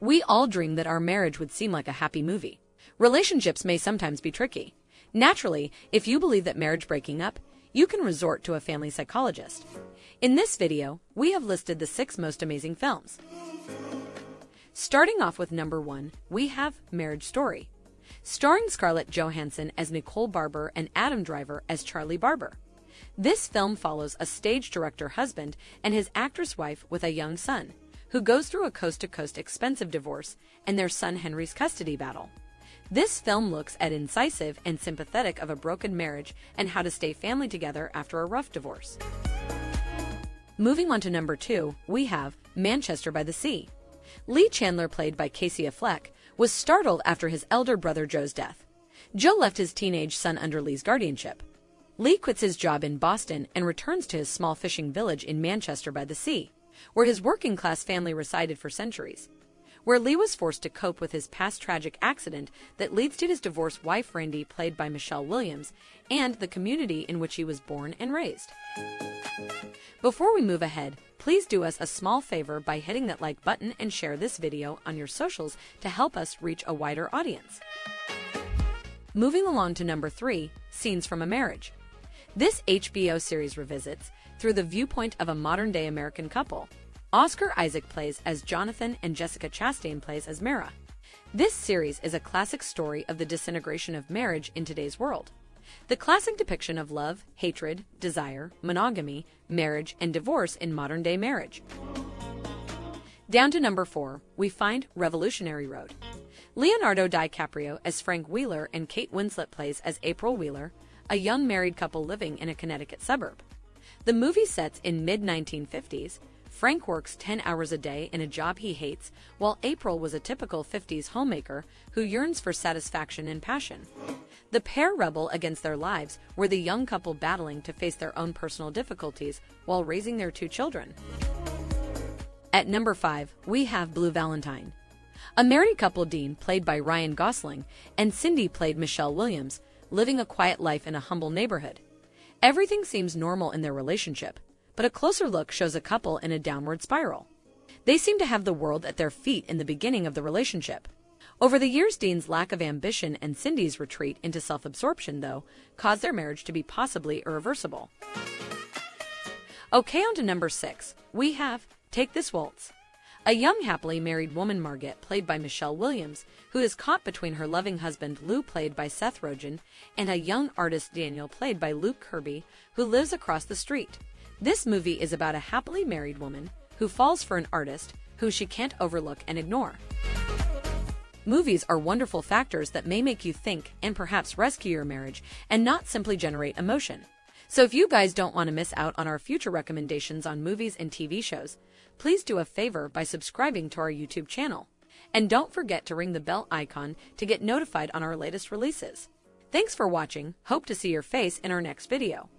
We all dream that our marriage would seem like a happy movie. Relationships may sometimes be tricky. Naturally, if you believe that marriage breaking up, you can resort to a family psychologist. In this video, we have listed the 6 most amazing films. Starting off with number 1, we have Marriage Story, starring Scarlett Johansson as Nicole Barber and Adam Driver as Charlie Barber. This film follows a stage director husband and his actress wife with a young son, who goes through a coast-to-coast expensive divorce and their son Henry's custody battle. This film looks at incisive and sympathetic of a broken marriage and how to stay family together after a rough divorce. Moving on to number 2, we have Manchester by the Sea. Lee Chandler, played by Casey Affleck, was startled after his elder brother Joe's death. Joe left his teenage son under Lee's guardianship. Lee quits his job in Boston and returns to his small fishing village in Manchester by the Sea, where his working-class family resided for centuries, where Lee was forced to cope with his past tragic accident that leads to his divorced wife Randy, played by Michelle Williams, and the community in which he was born and raised. Before we move ahead, please do us a small favor by hitting that like button and share this video on your socials to help us reach a wider audience. Moving along to number 3, Scenes from a Marriage. This HBO series revisits through the viewpoint of a modern-day American couple. Oscar Isaac plays as Jonathan and Jessica Chastain plays as Mara. This series is a classic story of the disintegration of marriage in today's world. The classic depiction of love, hatred, desire, monogamy, marriage, and divorce in modern-day marriage. Down to number 4, we find Revolutionary Road. Leonardo DiCaprio as Frank Wheeler and Kate Winslet plays as April Wheeler, a young married couple living in a Connecticut suburb. The movie sets in mid-1950s. Frank works 10 hours a day in a job he hates, while April was a typical 50s homemaker who yearns for satisfaction and passion. The pair rebel against their lives, where the young couple battling to face their own personal difficulties while raising their 2 children. At number 5, we have Blue Valentine. A married couple, Dean, played by Ryan Gosling, and Cindy, played Michelle Williams, living a quiet life in a humble neighborhood. Everything seems normal in their relationship, but a closer look shows a couple in a downward spiral. They seem to have the world at their feet in the beginning of the relationship. Over the years, Dean's lack of ambition and Cindy's retreat into self-absorption, though, caused their marriage to be possibly irreversible. Okay, on to number 6. We have Take This Waltz. A young happily married woman, Margaret, played by Michelle Williams, who is caught between her loving husband Lou, played by Seth Rogen, and a young artist, Daniel, played by Luke Kirby, who lives across the street. This movie is about a happily married woman who falls for an artist who she can't overlook and ignore. Movies are wonderful factors that may make you think and perhaps rescue your marriage and not simply generate emotion. So if you guys don't want to miss out on our future recommendations on movies and TV shows, please do a favor by subscribing to our YouTube channel. And don't forget to ring the bell icon to get notified on our latest releases. Thanks for watching. Hope to see your face in our next video.